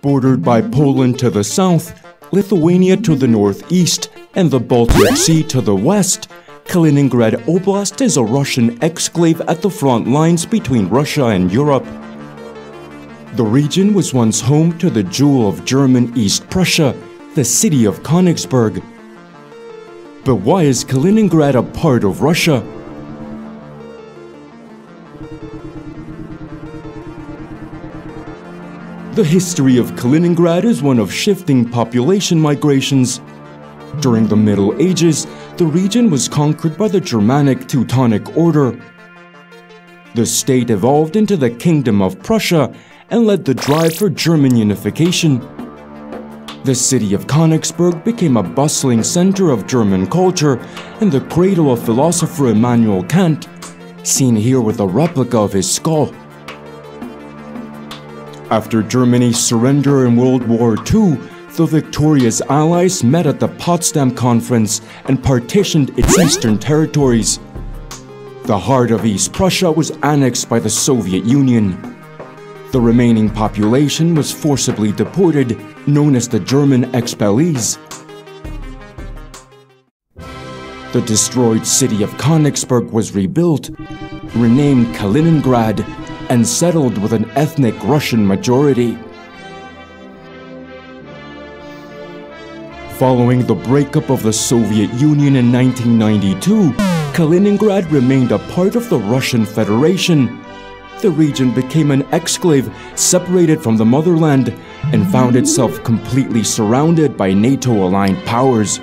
Bordered by Poland to the south, Lithuania to the northeast, and the Baltic Sea to the west, Kaliningrad Oblast is a Russian exclave at the front lines between Russia and Europe. The region was once home to the jewel of German East Prussia, the city of Königsberg. But why is Kaliningrad a part of Russia? The history of Kaliningrad is one of shifting population migrations. During the Middle Ages, the region was conquered by the Germanic Teutonic Order. The state evolved into the Kingdom of Prussia and led the drive for German unification. The city of Königsberg became a bustling center of German culture and the cradle of philosopher Immanuel Kant, seen here with a replica of his skull. After Germany's surrender in World War II, the victorious Allies met at the Potsdam Conference and partitioned its eastern territories. The heart of East Prussia was annexed by the Soviet Union. The remaining population was forcibly deported, known as the German expellees. The destroyed city of Königsberg was rebuilt, renamed Kaliningrad, and settled with an ethnic Russian majority. Following the breakup of the Soviet Union in 1992, Kaliningrad remained a part of the Russian Federation. The region became an exclave separated from the motherland and found itself completely surrounded by NATO-aligned powers.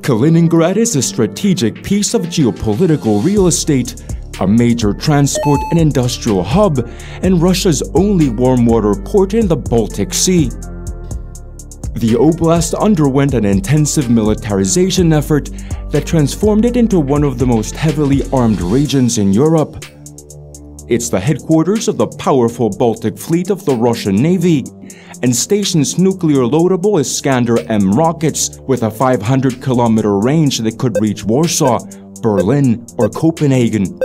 Kaliningrad is a strategic piece of geopolitical real estate, a major transport and industrial hub, and Russia's only warm water port in the Baltic Sea. The oblast underwent an intensive militarization effort that transformed it into one of the most heavily armed regions in Europe. It's the headquarters of the powerful Baltic fleet of the Russian Navy and stations nuclear loadable Iskander-M rockets with a 500-kilometer range that could reach Warsaw, Berlin, or Copenhagen.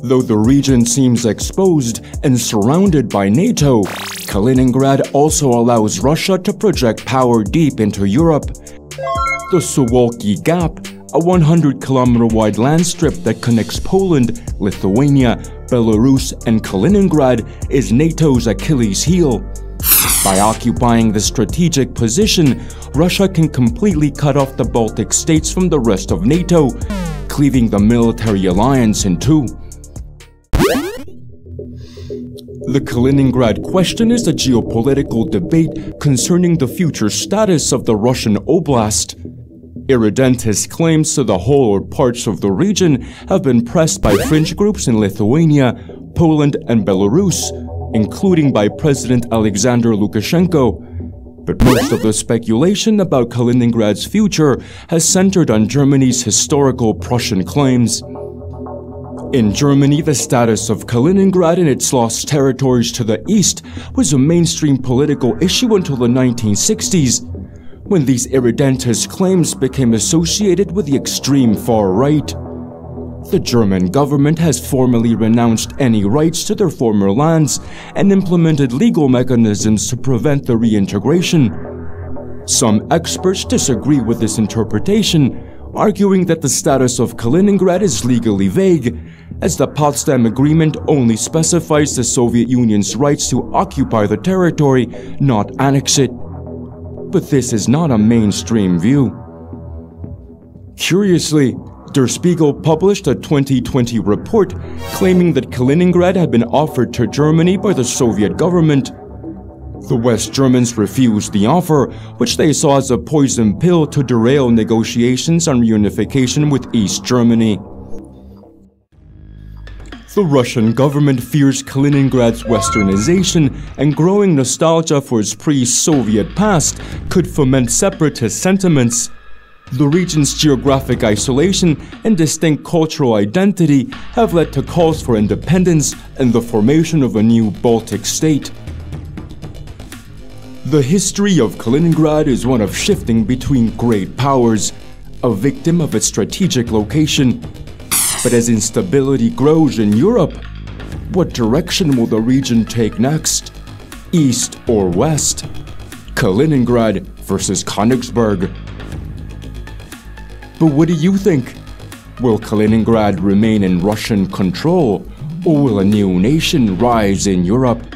Though the region seems exposed and surrounded by NATO, Kaliningrad also allows Russia to project power deep into Europe. The Suwalki Gap, a 100-kilometer wide land strip that connects Poland, Lithuania, Belarus, and Kaliningrad, is NATO's Achilles heel. By occupying the strategic position, Russia can completely cut off the Baltic states from the rest of NATO, cleaving the military alliance in two. The Kaliningrad question is a geopolitical debate concerning the future status of the Russian Oblast. Irredentist claims to the whole or parts of the region have been pressed by fringe groups in Lithuania, Poland, and Belarus, including by President Alexander Lukashenko. But most of the speculation about Kaliningrad's future has centered on Germany's historical Prussian claims. In Germany, the status of Kaliningrad and its lost territories to the east was a mainstream political issue until the 1960s, when these irredentist claims became associated with the extreme far right. The German government has formally renounced any rights to their former lands and implemented legal mechanisms to prevent the reintegration. Some experts disagree with this interpretation, arguing that the status of Kaliningrad is legally vague, as the Potsdam Agreement only specifies the Soviet Union's rights to occupy the territory, not annex it. But this is not a mainstream view. Curiously, Der Spiegel published a 2020 report claiming that Kaliningrad had been offered to Germany by the Soviet government. The West Germans refused the offer, which they saw as a poison pill to derail negotiations on reunification with East Germany. The Russian government fears Kaliningrad's westernization and growing nostalgia for its pre-Soviet past could foment separatist sentiments. The region's geographic isolation and distinct cultural identity have led to calls for independence and the formation of a new Baltic state. The history of Kaliningrad is one of shifting between great powers. a victim of its strategic location. But as instability grows in Europe, what direction will the region take next? East or west? Kaliningrad versus Königsberg. But what do you think? Will Kaliningrad remain in Russian control, or will a new nation rise in Europe?